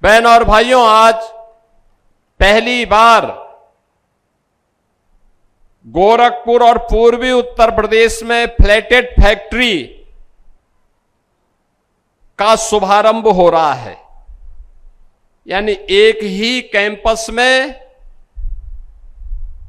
बहन और भाइयों, आज पहली बार गोरखपुर और पूर्वी उत्तर प्रदेश में फ्लैटेड फैक्ट्री का शुभारंभ हो रहा है। यानी एक ही कैंपस में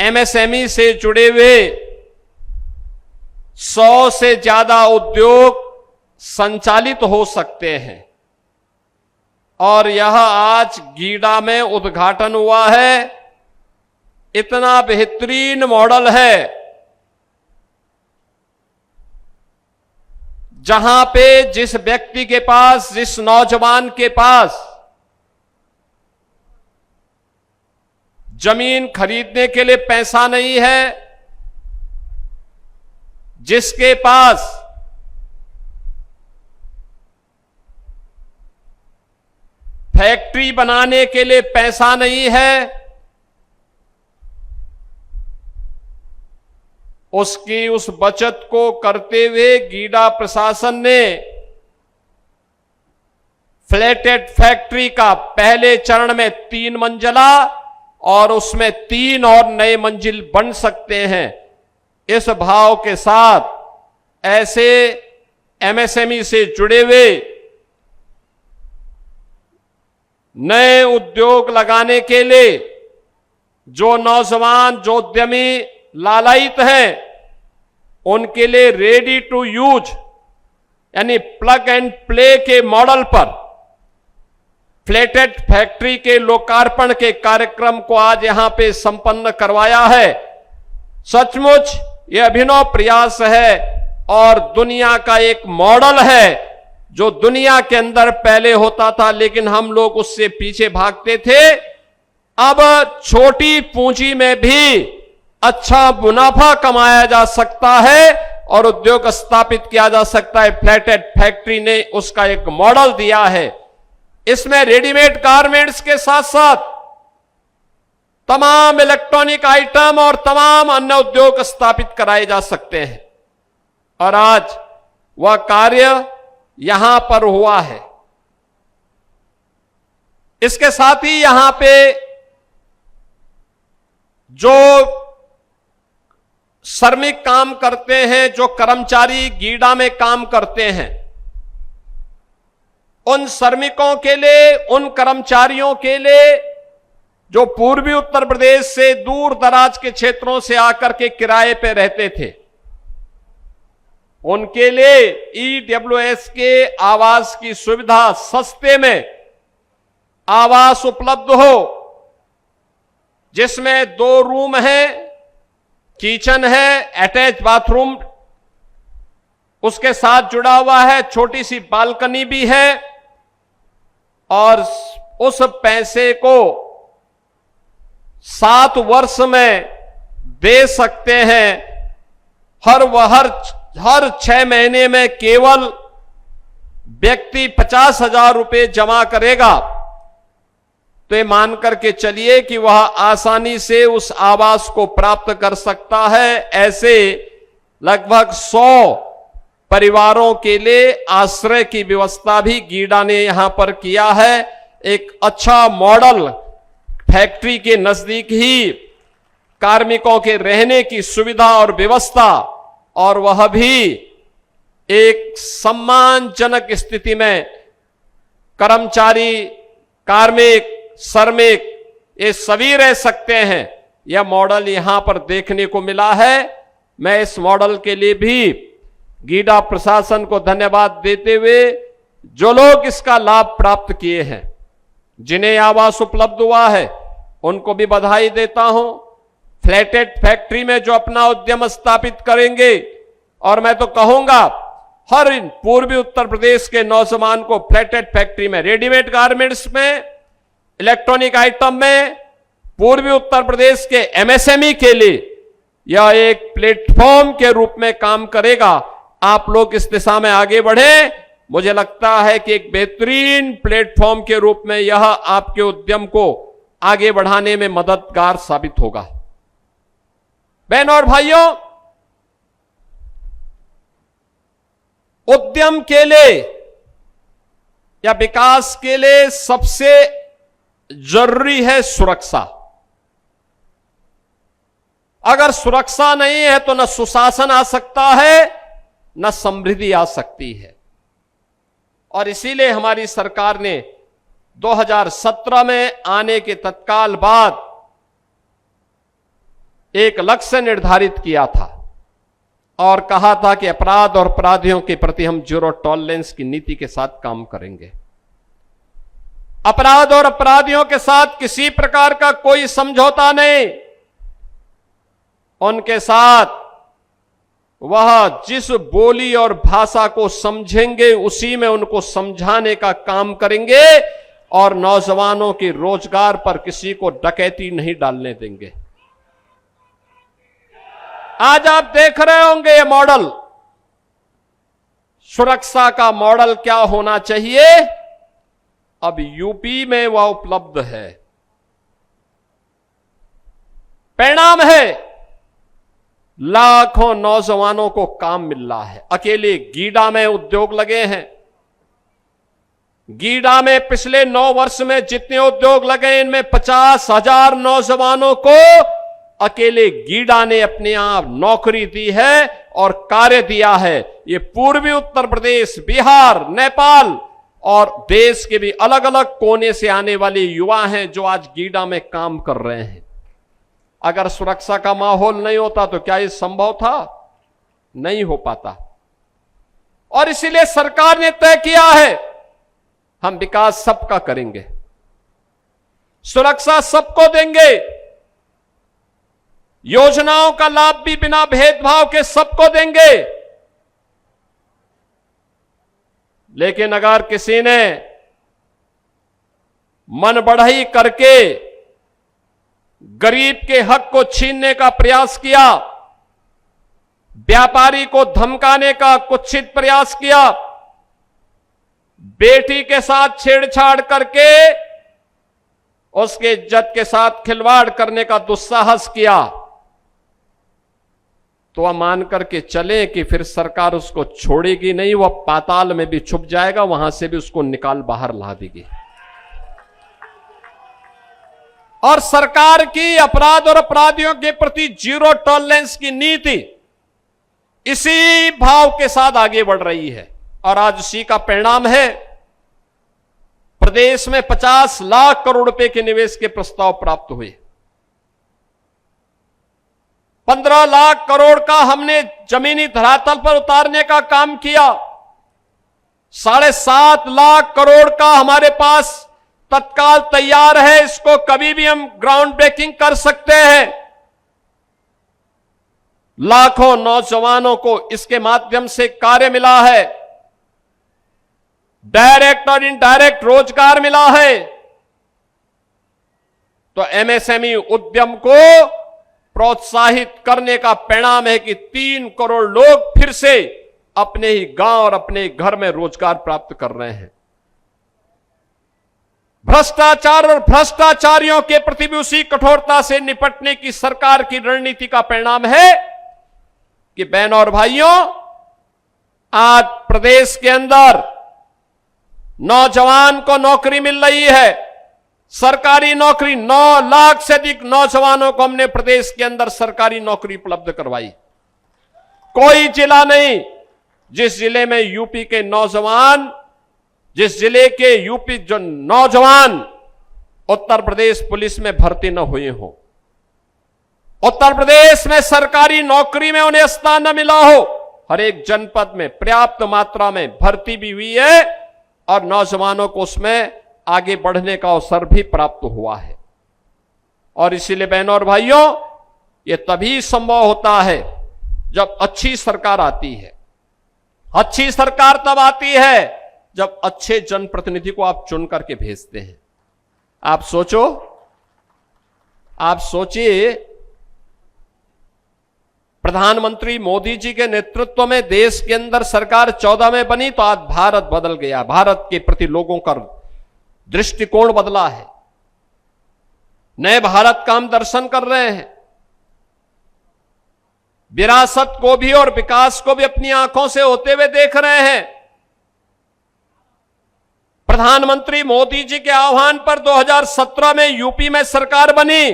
एमएसएमई से जुड़े हुए 100 से ज्यादा उद्योग संचालित हो सकते हैं और यह आज गीडा में उद्घाटन हुआ है। इतना बेहतरीन मॉडल है जहां पे जिस व्यक्ति के पास, जिस नौजवान के पास जमीन खरीदने के लिए पैसा नहीं है, जिसके पास फैक्ट्री बनाने के लिए पैसा नहीं है, उसकी उस बचत को करते हुए गीडा प्रशासन ने फ्लैटेड फैक्ट्री का पहले चरण में 3 मंजिला और उसमें 3 और नए मंजिल बन सकते हैं। इस भाव के साथ ऐसे एमएसएमई से जुड़े हुए नए उद्योग लगाने के लिए जो नौजवान, जो उद्यमी लालायित हैं, उनके लिए रेडी टू यूज यानी प्लग एंड प्ले के मॉडल पर फ्लैटेड फैक्ट्री के लोकार्पण के कार्यक्रम को आज यहां पे संपन्न करवाया है। सचमुच यह अभिनव प्रयास है और दुनिया का एक मॉडल है जो दुनिया के अंदर पहले होता था, लेकिन हम लोग उससे पीछे भागते थे। अब छोटी पूंजी में भी अच्छा मुनाफा कमाया जा सकता है और उद्योग स्थापित किया जा सकता है। फ्लैटेड फैक्ट्री ने उसका एक मॉडल दिया है। इसमें रेडीमेड गारमेंट्स के साथ साथ तमाम इलेक्ट्रॉनिक आइटम और तमाम अन्य उद्योग स्थापित कराए जा सकते हैं और आज वह कार्य यहां पर हुआ है। इसके साथ ही यहां पे जो श्रमिक काम करते हैं, जो कर्मचारी गीडा में काम करते हैं, उन श्रमिकों के लिए, उन कर्मचारियों के लिए जो पूर्वी उत्तर प्रदेश से दूर दराज के क्षेत्रों से आकर के किराए पे रहते थे, उनके लिए ईडब्ल्यूएस के आवास की सुविधा, सस्ते में आवास उपलब्ध हो, जिसमें 2 रूम है, किचन है, अटैच बाथरूम उसके साथ जुड़ा हुआ है, छोटी सी बालकनी भी है और उस पैसे को 7 वर्ष में दे सकते हैं। हर 6 महीने में केवल व्यक्ति 50,000 रुपए जमा करेगा तो ये मान करके चलिए कि वह आसानी से उस आवास को प्राप्त कर सकता है। ऐसे लगभग 100 परिवारों के लिए आश्रय की व्यवस्था भी गीडा ने यहां पर किया है। एक अच्छा मॉडल, फैक्ट्री के नजदीक ही कार्मिकों के रहने की सुविधा और व्यवस्था, और वह भी एक सम्मानजनक स्थिति में। कर्मचारी, कार्मिक, श्रमिक ये सभी रह सकते हैं। यह मॉडल यहां पर देखने को मिला है। मैं इस मॉडल के लिए भी गीडा प्रशासन को धन्यवाद देते हुए जो लोग इसका लाभ प्राप्त किए हैं, जिन्हें आवास उपलब्ध हुआ है, उनको भी बधाई देता हूं। फ्लैटेड फैक्ट्री में जो अपना उद्यम स्थापित करेंगे, और मैं तो कहूंगा हर पूर्वी उत्तर प्रदेश के नौजवान को फ्लैटेड फैक्ट्री में, रेडीमेड गारमेंट्स में, इलेक्ट्रॉनिक आइटम में, पूर्वी उत्तर प्रदेश के एमएसएमई के लिए यह एक प्लेटफॉर्म के रूप में काम करेगा। आप लोग इस दिशा में आगे बढ़े। मुझे लगता है कि एक बेहतरीन प्लेटफॉर्म के रूप में यह आपके उद्यम को आगे बढ़ाने में मददगार साबित होगा। बहन और भाइयों, उद्यम के लिए या विकास के लिए सबसे जरूरी है सुरक्षा। अगर सुरक्षा नहीं है तो न सुशासन आ सकता है, न समृद्धि आ सकती है। और इसीलिए हमारी सरकार ने 2017 में आने के तत्काल बाद एक लक्ष्य निर्धारित किया था और कहा था कि अपराध और अपराधियों के प्रति हम जीरो टॉलरेंस की नीति के साथ काम करेंगे। अपराध और अपराधियों के साथ किसी प्रकार का कोई समझौता नहीं। उनके साथ वह जिस बोली और भाषा को समझेंगे उसी में उनको समझाने का काम करेंगे और नौजवानों के रोजगार पर किसी को डकैती नहीं डालने देंगे। आज आप देख रहे होंगे ये मॉडल, सुरक्षा का मॉडल क्या होना चाहिए, अब यूपी में वह उपलब्ध है। परिणाम है लाखों नौजवानों को काम मिल रहा है। अकेले गीडा में उद्योग लगे हैं। गीडा में पिछले 9 वर्ष में जितने उद्योग लगे इनमें 50,000 नौजवानों को अकेले गीडा ने अपने आप नौकरी दी है और कार्य दिया है। ये पूर्वी उत्तर प्रदेश, बिहार, नेपाल और देश के भी अलग अलग कोने से आने वाले युवा हैं जो आज गीडा में काम कर रहे हैं। अगर सुरक्षा का माहौल नहीं होता तो क्या ये संभव था? नहीं हो पाता। और इसीलिए सरकार ने तय किया है हम विकास सबका करेंगे, सुरक्षा सबको देंगे, योजनाओं का लाभ भी बिना भेदभाव के सबको देंगे। लेकिन अगर किसी ने मन बढ़ई करके गरीब के हक को छीनने का प्रयास किया, व्यापारी को धमकाने का कुत्सित प्रयास किया, बेटी के साथ छेड़छाड़ करके उसके इज्जत के साथ खिलवाड़ करने का दुस्साहस किया, तो वह मान करके चले कि फिर सरकार उसको छोड़ेगी नहीं, वह पाताल में भी छुप जाएगा, वहां से भी उसको निकाल बाहर ला देगी। और सरकार की अपराध और अपराधियों के प्रति जीरो टॉलरेंस की नीति इसी भाव के साथ आगे बढ़ रही है। और आज उसी का परिणाम है प्रदेश में 50 लाख करोड़ रुपए के निवेश के प्रस्ताव प्राप्त हुए। 15 लाख करोड़ का हमने जमीनी धरातल पर उतारने का काम किया। 7.5 लाख करोड़ का हमारे पास तत्काल तैयार है, इसको कभी भी हम ग्राउंड ब्रेकिंग कर सकते हैं। लाखों नौजवानों को इसके माध्यम से कार्य मिला है, डायरेक्ट और इनडायरेक्ट रोजगार मिला है। तो एमएसएमई उद्यम को प्रोत्साहित करने का परिणाम है कि 3 करोड़ लोग फिर से अपने ही गांव और अपने घर में रोजगार प्राप्त कर रहे हैं। भ्रष्टाचार और भ्रष्टाचारियों के प्रति भी उसी कठोरता से निपटने की सरकार की रणनीति का परिणाम है कि बहनों और भाइयों, आज प्रदेश के अंदर नौजवान को नौकरी मिल रही है। सरकारी नौकरी 9 लाख से अधिक नौजवानों को हमने प्रदेश के अंदर सरकारी नौकरी उपलब्ध करवाई। कोई जिला नहीं जिस जिले में यूपी के नौजवान, जिस जिले के यूपी जो नौजवान उत्तर प्रदेश पुलिस में भर्ती न हुए हो, उत्तर प्रदेश में सरकारी नौकरी में उन्हें स्थान न मिला हो। हर एक जनपद में पर्याप्त मात्रा में भर्ती भी हुई है और नौजवानों को उसमें आगे बढ़ने का अवसर भी प्राप्त हुआ है। और इसीलिए बहनों और भाइयों, यह तभी संभव होता है जब अच्छी सरकार आती है। अच्छी सरकार तब आती है जब अच्छे जनप्रतिनिधि को आप चुन करके भेजते हैं। आप सोचिए प्रधानमंत्री मोदी जी के नेतृत्व में देश के अंदर सरकार 14 में बनी तो आज भारत बदल गया। भारत के प्रति लोगों का दृष्टिकोण बदला है। नए भारत का हम दर्शन कर रहे हैं। विरासत को भी और विकास को भी अपनी आंखों से होते हुए देख रहे हैं। प्रधानमंत्री मोदी जी के आह्वान पर 2017 में यूपी में सरकार बनी।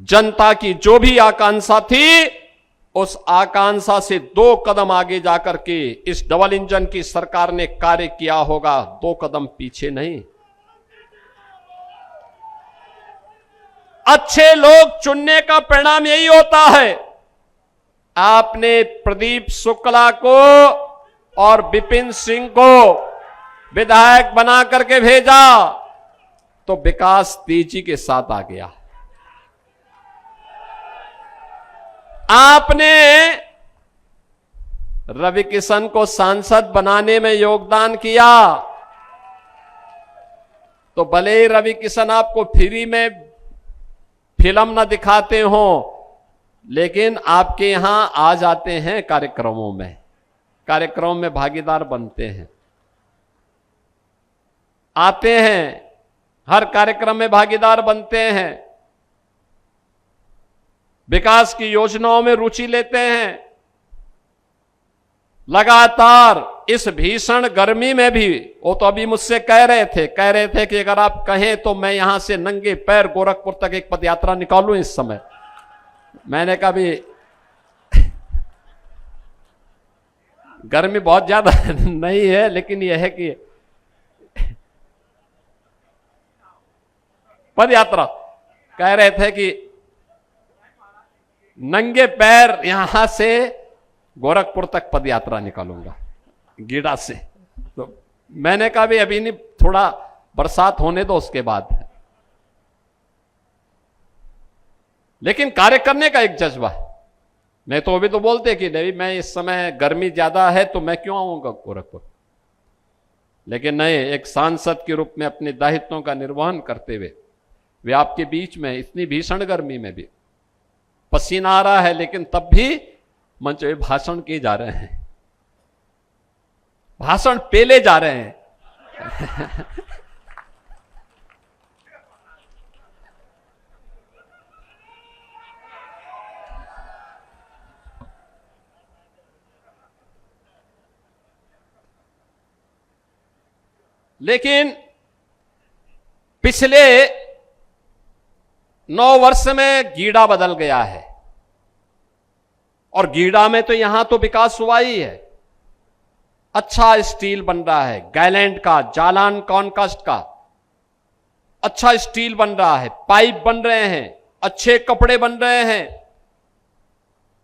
जनता की जो भी आकांक्षा थी, उस आकांक्षा से 2 कदम आगे जाकर के इस डबल इंजन की सरकार ने कार्य किया होगा, 2 कदम पीछे नहीं। अच्छे लोग चुनने का परिणाम यही होता है। आपने प्रदीप शुक्ला को और विपिन सिंह को विधायक बना करके भेजा तो विकास तेजी के साथ आ गया। आपने रवि किशन को सांसद बनाने में योगदान किया तो भले ही रवि किशन आपको फ्री में फिल्म न दिखाते हो, लेकिन आपके यहां आ जाते हैं कार्यक्रमों में भागीदार बनते हैं, आते हैं, हर कार्यक्रम में भागीदार बनते हैं, विकास की योजनाओं में रुचि लेते हैं। लगातार इस भीषण गर्मी में भी, वो तो अभी मुझसे कह रहे थे कि अगर आप कहें तो मैं यहां से नंगे पैर गोरखपुर तक एक पदयात्रा निकालूं इस समय। मैंने कहा भी गर्मी बहुत ज्यादा नहीं है, लेकिन यह है कि पदयात्रा कह रहे थे कि नंगे पैर यहां से गोरखपुर तक पदयात्रा निकालूंगा गीड़ा से। तो मैंने कहा भी अभी नहीं, थोड़ा बरसात होने दो उसके बाद। लेकिन कार्य करने का एक जज्बा है। नहीं तो अभी तो बोलते कि नहीं, मैं इस समय गर्मी ज्यादा है तो मैं क्यों आऊंगा गोरखपुर। लेकिन नहीं, एक सांसद के रूप में अपने दायित्वों का निर्वहन करते हुए वे आपके बीच में इतनी भीषण गर्मी में भी, पसीना आ रहा है लेकिन तब भी मंच पे भाषण किए जा रहे हैं, भाषण पेले जा रहे हैं। लेकिन पिछले 9 वर्ष में गीड़ा बदल गया है, और गीड़ा में तो यहां तो विकास हुआ ही है। अच्छा स्टील बन रहा है, गैलेंट का, जालान कॉनकास्ट का अच्छा स्टील बन रहा है, पाइप बन रहे हैं, अच्छे कपड़े बन रहे हैं।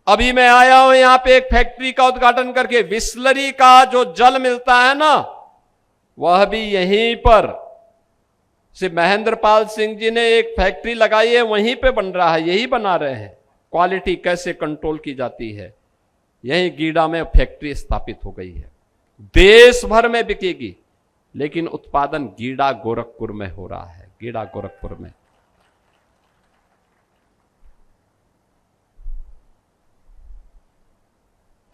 अभी मैं आया हूं यहां पे एक फैक्ट्री का उद्घाटन करके, बिस्लरी का जो जल मिलता है ना, वह भी यहीं पर श्री महेंद्र पाल सिंह जी ने एक फैक्ट्री लगाई है, वहीं पे बन रहा है, यही बना रहे हैं। क्वालिटी कैसे कंट्रोल की जाती है, यही गीड़ा में फैक्ट्री स्थापित हो गई है। देश भर में बिकेगी, लेकिन उत्पादन गीड़ा गोरखपुर में हो रहा है, गीड़ा गोरखपुर में।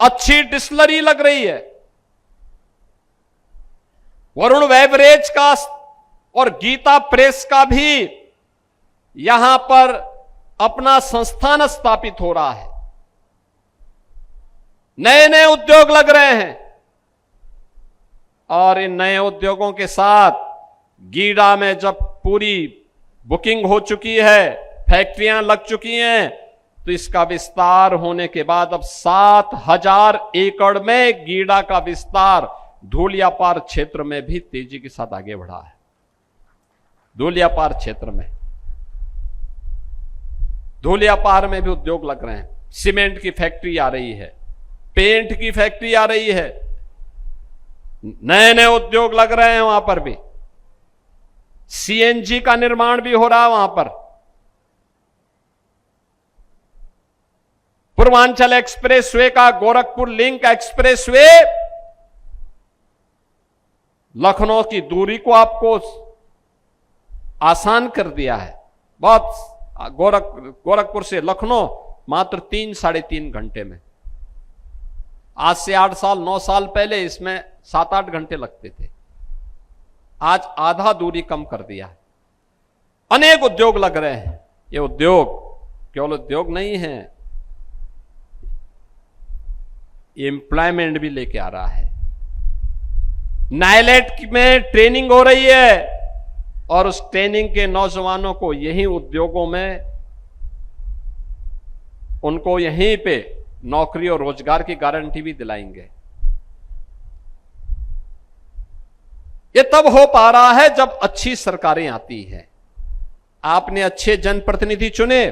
अच्छी डिस्टिलरी लग रही है। वरुण बेवरेज का और गीता प्रेस का भी यहां पर अपना संस्थान स्थापित हो रहा है। नए नए उद्योग लग रहे हैं, और इन नए उद्योगों के साथ गीड़ा में जब पूरी बुकिंग हो चुकी है, फैक्ट्रियां लग चुकी हैं, तो इसका विस्तार होने के बाद अब 7000 एकड़ में गीड़ा का विस्तार धूलियापार क्षेत्र में भी तेजी के साथ आगे बढ़ा है। धूलियापार क्षेत्र में, धूलियापार में भी उद्योग लग रहे हैं। सीमेंट की फैक्ट्री आ रही है, पेंट की फैक्ट्री आ रही है, नए नए उद्योग लग रहे हैं वहां पर भी। सीएनजी का निर्माण भी हो रहा है वहां पर। पूर्वांचल एक्सप्रेसवे का, गोरखपुर लिंक एक्सप्रेसवे लखनऊ की दूरी को आपको आसान कर दिया है। बहुत गोरखपुर से लखनऊ मात्र 3-3.5 घंटे में। आज से 8 साल 9 साल पहले इसमें 7-8 घंटे लगते थे, आज आधा दूरी कम कर दिया है। अनेक उद्योग लग रहे हैं। ये उद्योग केवल उद्योग नहीं है, ये एम्प्लॉयमेंट भी लेके आ रहा है। नायलेट में ट्रेनिंग हो रही है और उस ट्रेनिंग के नौजवानों को यही उद्योगों में उनको यहीं पे नौकरी और रोजगार की गारंटी भी दिलाएंगे। ये तब हो पा रहा है जब अच्छी सरकारें आती हैं। आपने अच्छे जनप्रतिनिधि चुने,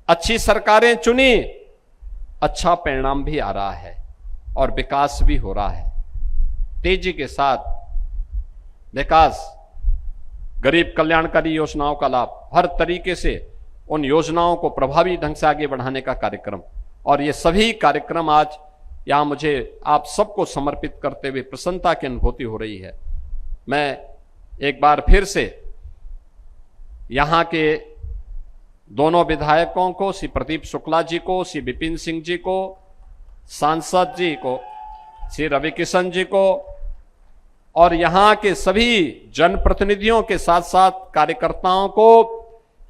अच्छी सरकारें चुनी, अच्छा परिणाम भी आ रहा है और विकास भी हो रहा है। तेजी के साथ विकास, गरीब कल्याणकारी योजनाओं का लाभ, हर तरीके से उन योजनाओं को प्रभावी ढंग से आगे बढ़ाने का कार्यक्रम, और ये सभी कार्यक्रम आज यहां मुझे आप सबको समर्पित करते हुए प्रसन्नता की अनुभूति हो रही है। मैं एक बार फिर से यहां के दोनों विधायकों को, श्री प्रदीप शुक्ला जी को, श्री विपिन सिंह जी को, सांसद जी को, श्री रविकिशन जी को और यहां के सभी जनप्रतिनिधियों के साथ साथ कार्यकर्ताओं को,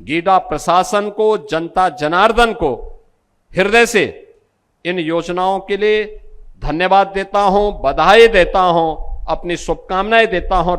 गीडा प्रशासन को, जनता जनार्दन को हृदय से इन योजनाओं के लिए धन्यवाद देता हूं, बधाई देता हूं, अपनी शुभकामनाएं देता हूं।